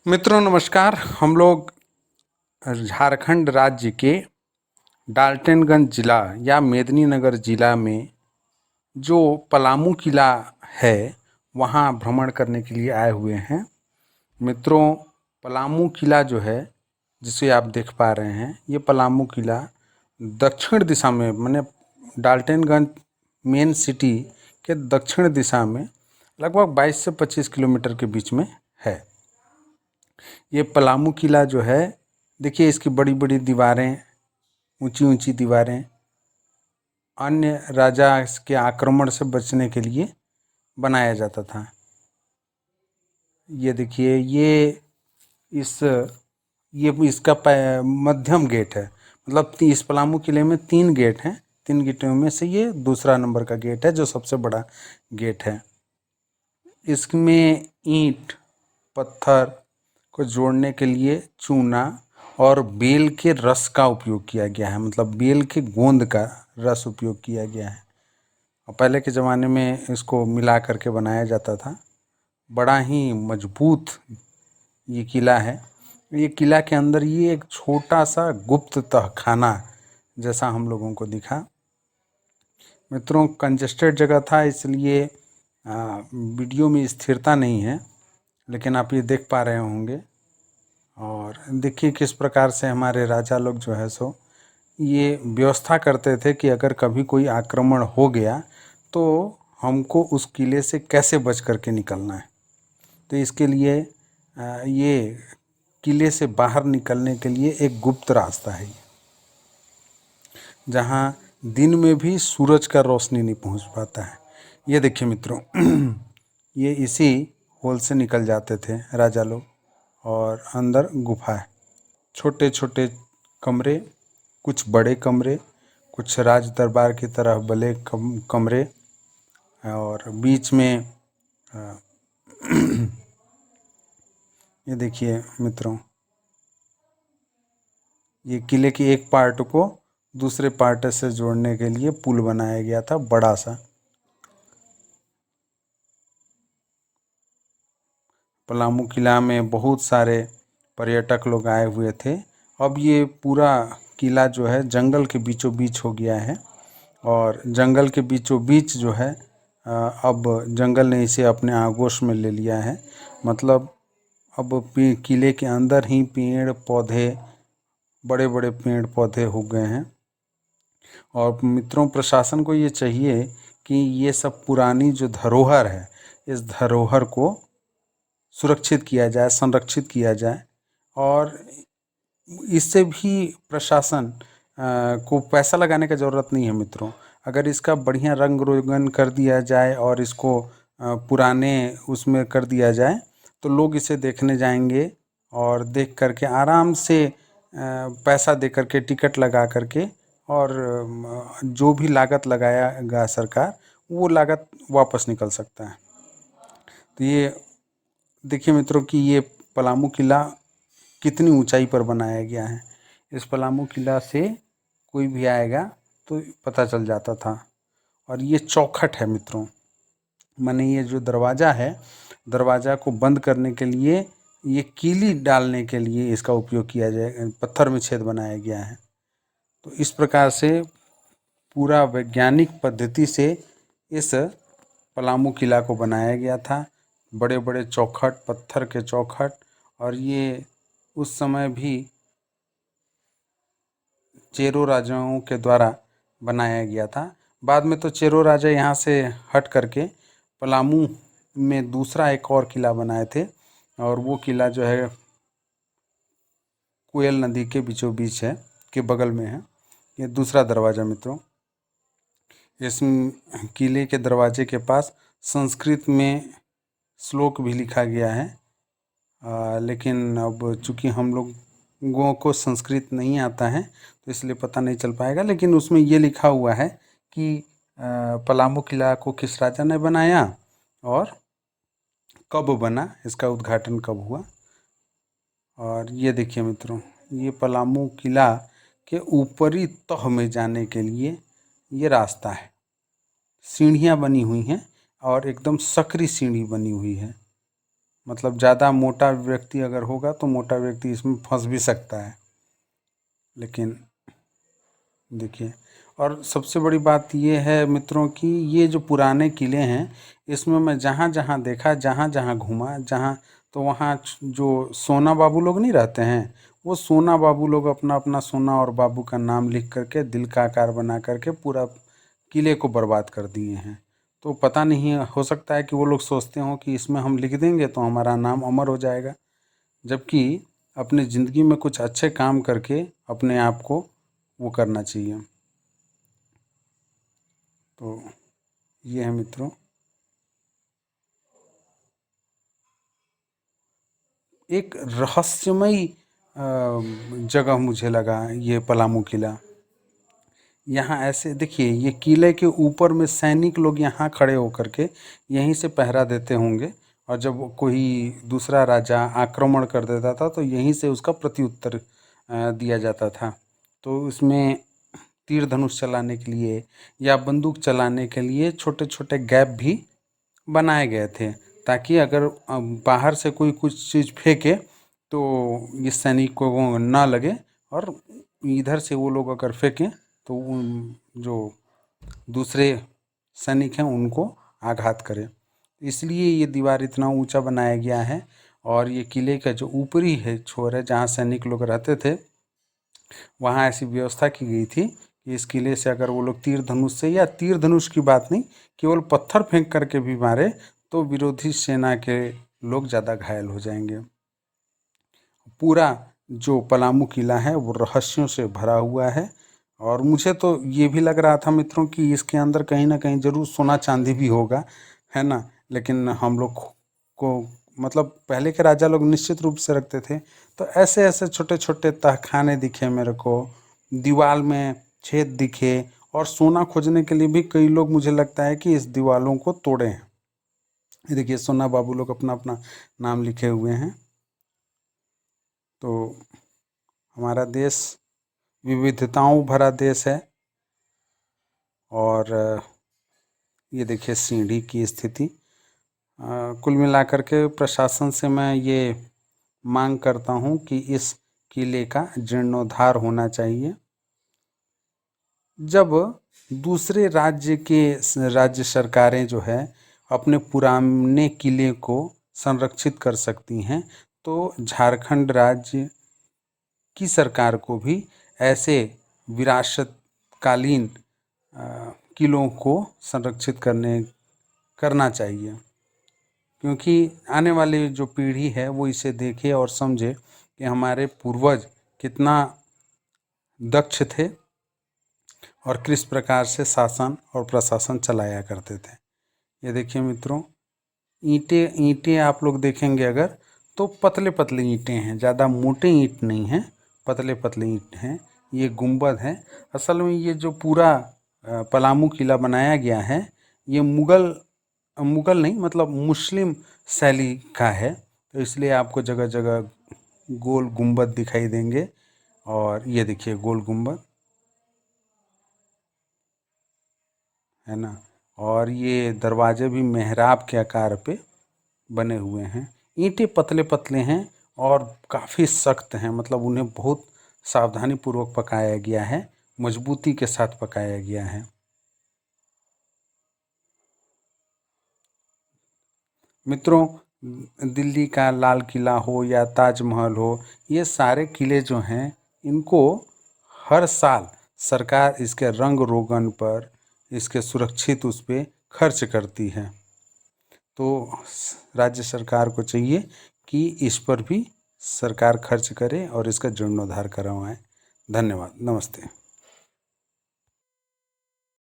मित्रों नमस्कार। हम लोग झारखंड राज्य के डाल्टनगंज जिला या मेदिनीनगर जिला में जो पलामू किला है वहाँ भ्रमण करने के लिए आए हुए हैं। मित्रों, पलामू किला जो है जिसे आप देख पा रहे हैं, ये पलामू किला दक्षिण दिशा में माने डाल्टनगंज मेन सिटी के दक्षिण दिशा में लगभग 22 से 25 किलोमीटर के बीच में है। ये पलामू किला जो है, देखिए इसकी बड़ी बड़ी दीवारें, ऊंची ऊंची दीवारें अन्य राजा के आक्रमण से बचने के लिए बनाया जाता था। ये देखिए ये इसका मध्यम गेट है। मतलब इस पलामू किले में 3 गेट हैं। 3 गेटों में से ये दूसरा नंबर का गेट है जो सबसे बड़ा गेट है। इसमें ईंट पत्थर को जोड़ने के लिए चूना और बेल के रस का उपयोग किया गया है। मतलब बेल के गोंद का रस उपयोग किया गया है और पहले के ज़माने में इसको मिला करके बनाया जाता था। बड़ा ही मजबूत ये किला है। ये किला के अंदर ये एक छोटा सा गुप्त तहखाना जैसा हम लोगों को दिखा। मित्रों, कंजेस्टेड जगह था इसलिए वीडियो में स्थिरता नहीं है, लेकिन आप ये देख पा रहे होंगे। और देखिए किस प्रकार से हमारे राजा लोग जो है सो ये व्यवस्था करते थे कि अगर कभी कोई आक्रमण हो गया तो हमको उस किले से कैसे बच करके निकलना है। तो इसके लिए ये किले से बाहर निकलने के लिए एक गुप्त रास्ता है जहाँ दिन में भी सूरज का रोशनी नहीं पहुँच पाता है। ये देखिए मित्रों ये इसी होल से निकल जाते थे राजा लोग। और अंदर गुफा है, छोटे छोटे कमरे, कुछ बड़े कमरे, कुछ राज दरबार की तरह बड़े कमरे और बीच में ये देखिए मित्रों, ये किले की एक पार्ट को दूसरे पार्ट से जोड़ने के लिए पुल बनाया गया था बड़ा सा। पलामू किला में बहुत सारे पर्यटक लोग आए हुए थे। अब ये पूरा किला जो है जंगल के बीचों बीच हो गया है और जंगल के बीचों बीच जो है अब जंगल ने इसे अपने आगोश में ले लिया है। मतलब अब किले के अंदर ही पेड़ पौधे, बड़े बड़े पेड़ पौधे हो गए हैं। और मित्रों, प्रशासन को ये चाहिए कि ये सब पुरानी जो धरोहर है, इस धरोहर को सुरक्षित किया जाए, संरक्षित किया जाए। और इससे भी प्रशासन को पैसा लगाने का ज़रूरत नहीं है मित्रों। अगर इसका बढ़िया रंग रोगन कर दिया जाए और इसको पुराने उसमें कर दिया जाए तो लोग इसे देखने जाएंगे और देख करके आराम से पैसा दे करके टिकट लगा करके और जो भी लागत लगाएगा सरकार वो लागत वापस निकल सकता है। तो ये देखिए मित्रों कि ये पलामू किला कितनी ऊंचाई पर बनाया गया है। इस पलामू किला से कोई भी आएगा तो पता चल जाता था। और ये चौखट है मित्रों, माने ये जो दरवाज़ा है, दरवाज़ा को बंद करने के लिए ये कीली डालने के लिए इसका उपयोग किया जाए, पत्थर में छेद बनाया गया है। तो इस प्रकार से पूरा वैज्ञानिक पद्धति से इस पलामू किला को बनाया गया था। बड़े बड़े चौखट, पत्थर के चौखट, और ये उस समय भी चेरो राजाओं के द्वारा बनाया गया था। बाद में तो चेरो राजा यहाँ से हट करके पलामू में दूसरा एक और किला बनाए थे और वो किला जो है कोयल नदी के बीचों बीच है, के बगल में है। ये दूसरा दरवाज़ा मित्रों, इस किले के दरवाजे के पास संस्कृत में श्लोक भी लिखा गया है। लेकिन अब चूँकि हम लोगों को संस्कृत नहीं आता है तो इसलिए पता नहीं चल पाएगा। लेकिन उसमें ये लिखा हुआ है कि पलामू किला को किस राजा ने बनाया और कब बना, इसका उद्घाटन कब हुआ। और ये देखिए मित्रों, ये पलामू किला के ऊपरी तह में जाने के लिए ये रास्ता है। सीढ़ियाँ बनी हुई हैं और एकदम सकरी सीढ़ी बनी हुई है। मतलब ज़्यादा मोटा व्यक्ति अगर होगा तो मोटा व्यक्ति इसमें फंस भी सकता है। लेकिन देखिए, और सबसे बड़ी बात ये है मित्रों कि ये जो पुराने किले हैं, इसमें मैं जहाँ जहाँ देखा, जहाँ जहाँ घूमा, जहाँ तो वहाँ जो सोना बाबू लोग नहीं रहते हैं, वो सोना बाबू लोग अपना अपना सोना और बाबू का नाम लिख करके दिल का आकार बना करके पूरा किले को बर्बाद कर दिए हैं। तो पता नहीं, हो सकता है कि वो लोग सोचते हों कि इसमें हम लिख देंगे तो हमारा नाम अमर हो जाएगा, जबकि अपनी ज़िंदगी में कुछ अच्छे काम करके अपने आप को वो करना चाहिए। तो ये है मित्रों, एक रहस्यमयी जगह मुझे लगा ये पलामू किला। यहाँ ऐसे देखिए, ये किले के ऊपर में सैनिक लोग यहाँ खड़े होकर के यहीं से पहरा देते होंगे, और जब कोई दूसरा राजा आक्रमण कर देता था तो यहीं से उसका प्रत्युत्तर दिया जाता था। तो इसमें तीर धनुष चलाने के लिए या बंदूक चलाने के लिए छोटे छोटे गैप भी बनाए गए थे, ताकि अगर बाहर से कोई कुछ चीज़ फेंके तो ये सैनिकों को ना लगे, और इधर से वो लोग अगर फेंकें तो उन जो दूसरे सैनिक हैं उनको आघात करे। इसलिए ये दीवार इतना ऊंचा बनाया गया है। और ये किले का जो ऊपरी है छोर है, जहाँ सैनिक लोग रहते थे, वहाँ ऐसी व्यवस्था की गई थी कि इस किले से अगर वो लोग तीर धनुष से, या तीर धनुष की बात नहीं, केवल पत्थर फेंक करके भी मारे तो विरोधी सेना के लोग ज़्यादा घायल हो जाएंगे। पूरा जो पलामू किला है वो रहस्यों से भरा हुआ है, और मुझे तो ये भी लग रहा था मित्रों कि इसके अंदर कहीं ना कहीं ज़रूर सोना चांदी भी होगा, है ना। लेकिन हम लोग को मतलब पहले के राजा लोग निश्चित रूप से रखते थे, तो ऐसे ऐसे छोटे छोटे तहखाने दिखे मेरे को, दीवार में छेद दिखे, और सोना खोजने के लिए भी कई लोग, मुझे लगता है कि इस दीवारों को तोड़े हैं। ये देखिए, सोना बाबू लोग अपना अपना नाम लिखे हुए हैं। तो हमारा देश विविधताओं भरा देश है। और ये देखिए सीढ़ी की स्थिति। कुल मिलाकर के प्रशासन से मैं ये मांग करता हूँ कि इस किले का जीर्णोद्धार होना चाहिए। जब दूसरे राज्य सरकारें जो है अपने पुराने किले को संरक्षित कर सकती हैं, तो झारखंड राज्य की सरकार को भी ऐसे विरासतकालीन किलों को संरक्षित करना चाहिए, क्योंकि आने वाली जो पीढ़ी है वो इसे देखे और समझे कि हमारे पूर्वज कितना दक्ष थे और किस प्रकार से शासन और प्रशासन चलाया करते थे। ये देखिए मित्रों, ईंटें आप लोग देखेंगे अगर, तो पतले पतले ईंटें हैं, ज़्यादा मोटे ईंट नहीं हैं, पतले पतले ईंट हैं। ये गुंबद है। असल में ये जो पूरा पलामू किला बनाया गया है, ये मुगल नहीं, मतलब मुस्लिम शैली का है, तो इसलिए आपको जगह जगह गोल गुंबद दिखाई देंगे। और ये देखिए गोल गुंबद, है ना। और ये दरवाजे भी मेहराब के आकार पे बने हुए हैं। ईंटें पतले पतले हैं और काफ़ी सख्त हैं, मतलब उन्हें बहुत सावधानी पूर्वक पकाया गया है, मजबूती के साथ पकाया गया है। मित्रों, दिल्ली का लाल किला हो या ताजमहल हो, ये सारे किले जो हैं, इनको हर साल सरकार इसके रंग रोगन पर, इसके सुरक्षित उस पर खर्च करती है। तो राज्य सरकार को चाहिए कि इस पर भी सरकार खर्च करे और इसका जीर्णोद्धार करवाएं। धन्यवाद, नमस्ते।